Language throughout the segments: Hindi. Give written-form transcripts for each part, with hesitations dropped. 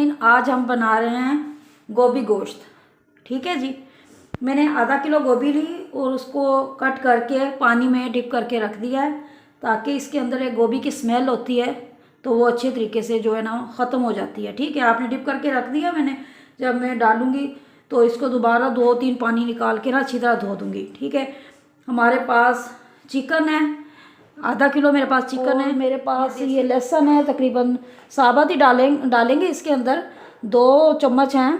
नाज़रीन, आज हम बना रहे हैं गोभी गोश्त। ठीक है जी। मैंने आधा किलो गोभी ली और उसको कट करके पानी में डिप करके रख दिया है, ताकि इसके अंदर एक गोभी की स्मेल होती है तो वो अच्छे तरीके से जो है ना ख़त्म हो जाती है। ठीक है, आपने डिप करके रख दिया। मैंने जब मैं डालूँगी तो इसको दोबारा 2-3 पानी निकाल के ना अच्छी तरह धो दूँगी। ठीक है, हमारे पास चिकन है, आधा किलो मेरे पास चिकन है। मेरे पास ये लहसुन है, तकरीबन साबुत ही डालेंगे इसके अंदर। 2 चम्मच हैं,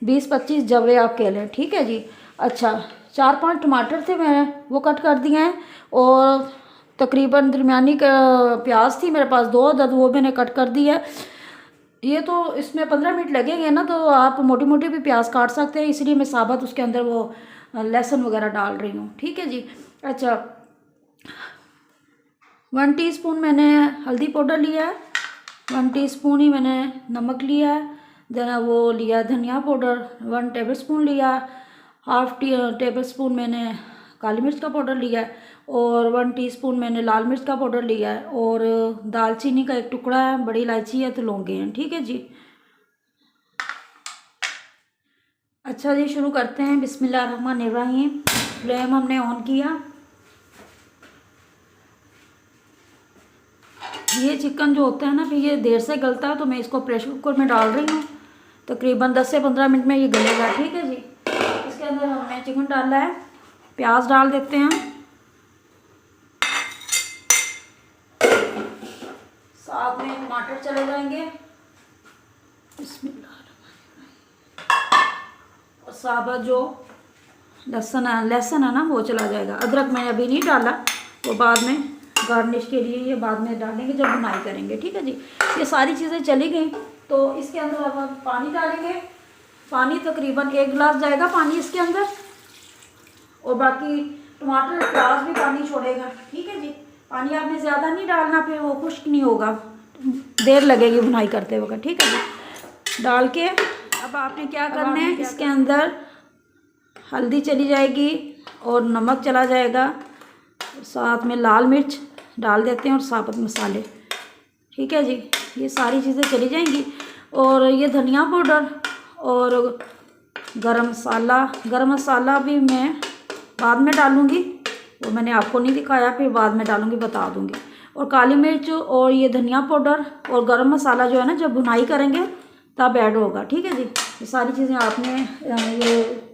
20-25 जवे आप कह लें। ठीक है जी। अच्छा, 4-5 टमाटर थे, मैंने वो कट कर दिए हैं। और तकरीबन दरमियानी प्याज थी मेरे पास 2 अदद, वो मैंने कट कर दी है। ये तो इसमें 15 मिनट लगेंगे ना, तो आप मोटी मोटी भी प्याज काट सकते हैं, इसलिए मैं साबुत उसके अंदर वो लहसुन वगैरह डाल रही हूँ। ठीक है जी। अच्छा, 1 टीस्पून मैंने हल्दी पाउडर लिया है, 1 टीस्पून ही मैंने नमक लिया है। देन वो लिया धनिया पाउडर 1 टेबलस्पून लिया, हाफ टेबलस्पून मैंने काली मिर्च का पाउडर लिया है, और 1 टीस्पून मैंने लाल मिर्च का पाउडर लिया है, और दालचीनी का 1 टुकड़ा है, बड़ी इलायची है, तो लौंगे हैं। ठीक है जी। अच्छा जी, शुरू करते हैं। बिस्मिल्लाहिर्रहमानिर्रहीम। फ्लेम हमने ऑन किया। ये चिकन जो होता है ना, फिर ये देर से गलता है, तो मैं इसको प्रेशर कुकर में डाल रही हूँ। तकरीबन 10 से 15 मिनट में ये गलेगा। ठीक है जी। इसके अंदर हमने चिकन डाला है, प्याज डाल देते हैं, साथ में टमाटर चले जाएंगे, और साबुत जो लहसुन है ना वो चला जाएगा। अदरक मैंने अभी नहीं डाला, वो बाद में गार्निश के लिए, ये बाद में डालेंगे जब बुनाई करेंगे। ठीक है जी। ये सारी चीज़ें चली गई, तो इसके अंदर अब हम पानी डालेंगे। पानी तकरीबन 1 गिलास जाएगा पानी इसके अंदर, और बाकी टमाटर प्याज भी पानी छोड़ेगा। ठीक है जी। पानी आपने ज़्यादा नहीं डालना, फिर वो खुश्क नहीं होगा, देर लगेगी बुनाई करते वक्त। ठीक है जी। डाल के अब आपने क्या करना है, इसके अंदर हल्दी चली जाएगी और नमक चला जाएगा, साथ में लाल मिर्च डाल देते हैं और साबुत मसाले। ठीक है जी। ये सारी चीज़ें चली जाएंगी, और ये धनिया पाउडर और गरम मसाला भी मैं बाद में डालूँगी, वो मैंने आपको नहीं दिखाया, फिर बाद में डालूँगी, बता दूँगी। और काली मिर्च और ये धनिया पाउडर और गरम मसाला जो है ना, जब भुनाई करेंगे तब ऐड होगा। ठीक है जी। ये सारी चीज़ें आपने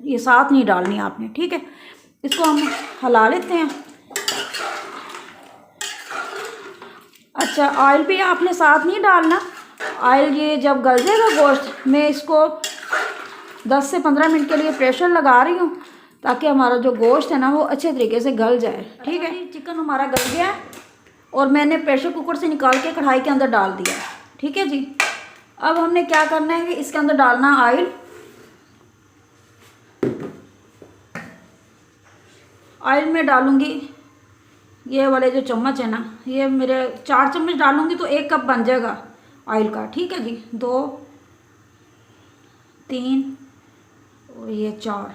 ये साथ नहीं डालनी आपने। ठीक है, इसको हम हिला लेते हैं। अच्छा, ऑयल भी आपने साथ नहीं डालना, ऑयल ये जब गल जाएगा गोश्त, मैं इसको 10 से 15 मिनट के लिए प्रेशर लगा रही हूँ, ताकि हमारा जो गोश्त है ना वो अच्छे तरीके से गल जाए। ठीक है, चिकन हमारा गल गया है और मैंने प्रेशर कुकर से निकाल के कढ़ाई के अंदर डाल दिया। ठीक है जी। अब हमने क्या करना है कि इसके अंदर डालना ऑयल। ऑयल में डालूँगी ये वाले जो चम्मच है ना, ये मेरे 4 चम्मच डालूँगी तो 1 कप बन जाएगा ऑयल का। ठीक है जी। 2, 3 और ये 4,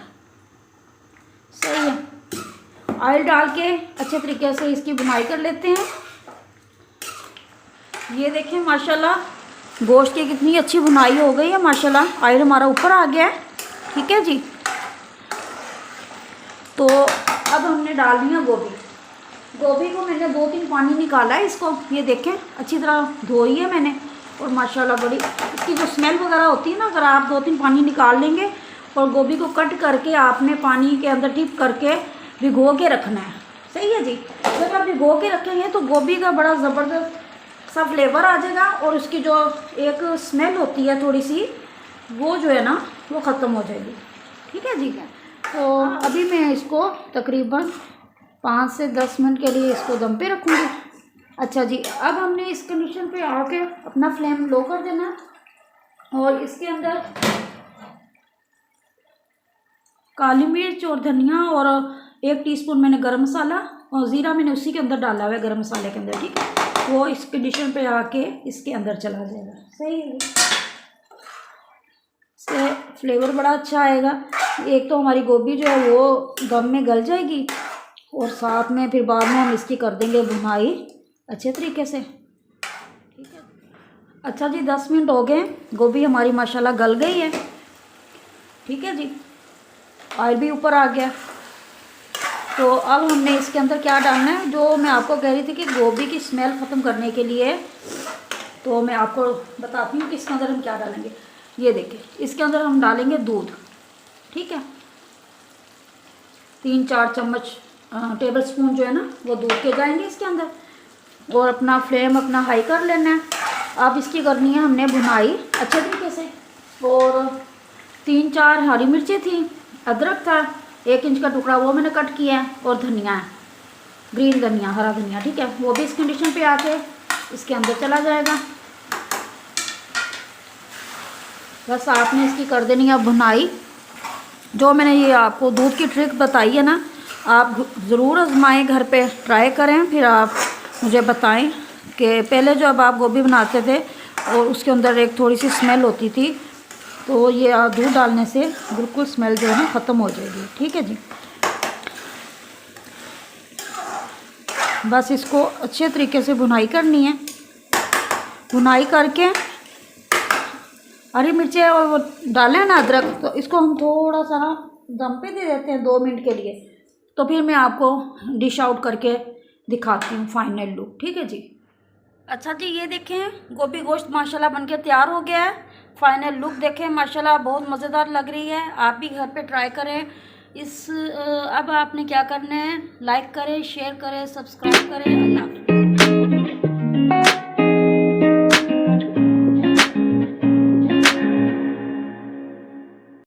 सही है। ऑयल डाल के अच्छे तरीके से इसकी बुनाई कर लेते हैं। ये देखें माशाल्लाह गोश्त की कितनी अच्छी बुनाई हो गई है माशाल्लाह। ऑयल हमारा ऊपर आ गया है। ठीक है जी। तो अब हमने डाल दिया गोभी को मैंने 2-3 पानी निकाला है इसको, ये देखें अच्छी तरह धोई है मैंने, और माशाल्लाह बड़ी इसकी जो स्मेल वगैरह होती है ना, अगर आप 2-3 पानी निकाल लेंगे, और गोभी को कट करके आपने पानी के अंदर डिप करके भिगो के रखना है। सही है जी। जब आप भिगो के रखेंगे तो गोभी का बड़ा ज़बरदस्त सा फ्लेवर आ जाएगा, और उसकी जो एक स्मेल होती है थोड़ी सी, वो जो है ना वो ख़त्म हो जाएगी। ठीक है जी। तो अभी मैं इसको तकरीबन 5 से 10 मिनट के लिए इसको दम पे रखूँगी। अच्छा जी, अब हमने इस कंडीशन पे आके अपना फ्लेम लो कर देना, और इसके अंदर काली मिर्च और धनिया और 1 टीस्पून मैंने गरम मसाला और ज़ीरा मैंने उसी के अंदर डाला हुआ है, गरम मसाले के अंदर। ठीक है, वो इस कंडीशन पे आके इसके अंदर चला जाएगा। सही है, इससे फ्लेवर बड़ा अच्छा आएगा। एक तो हमारी गोभी जो है वो दम में गल जाएगी, और साथ में फिर बाद में हम इसकी कर देंगे भुनाई अच्छे तरीके से। ठीक है। अच्छा जी, 10 मिनट हो गए, गोभी हमारी माशाल्लाह गल गई है। ठीक है जी, ऑयल भी ऊपर आ गया। तो अब हमने इसके अंदर क्या डालना है, जो मैं आपको कह रही थी कि गोभी की स्मेल ख़त्म करने के लिए, तो मैं आपको बताती हूँ कि इसके अंदर हम क्या डालेंगे। ये देखिए, इसके अंदर हम डालेंगे दूध। ठीक है, 3-4 चम्मच टेबल स्पून जो है ना वो दूध के जाएंगे इसके अंदर। और अपना फ्लेम अपना हाई कर लेना है। अब इसकी करनी है हमने भुनाई अच्छे तरीके से। और 3-4 हरी मिर्चें थी, अदरक था 1 इंच का टुकड़ा, वो मैंने कट किया है। और धनिया है, ग्रीन धनिया, हरा धनिया। ठीक है, वो भी इस कंडीशन पे आके इसके अंदर चला जाएगा। बस आपने इसकी कर देनी है भुनाई। जो मैंने ये आपको दूध की ट्रिक बताई है ना, आप ज़रूर आजमाएं, घर पे ट्राई करें, फिर आप मुझे बताएं कि पहले जो अब आप गोभी बनाते थे और उसके अंदर एक थोड़ी सी स्मेल होती थी, तो ये दूध डालने से बिल्कुल स्मेल जो है ना ख़त्म हो जाएगी। ठीक है जी, बस इसको अच्छे तरीके से भुनाई करनी है। भुनाई करके हरी मिर्चें और वो डालें ना अदरक, तो इसको हम थोड़ा सा ना दम पे दे देते हैं 2 मिनट के लिए। तो फिर मैं आपको डिश आउट करके दिखाती हूँ फाइनल लुक। ठीक है जी। अच्छा जी, ये देखें, गोभी गोश्त माशाल्लाह बनके तैयार हो गया है। फाइनल लुक देखें, माशाल्लाह बहुत मज़ेदार लग रही है। आप भी घर पे ट्राई करें। अब आपने क्या करना है, लाइक करें, शेयर करें, सब्सक्राइब करें। अल्लाह।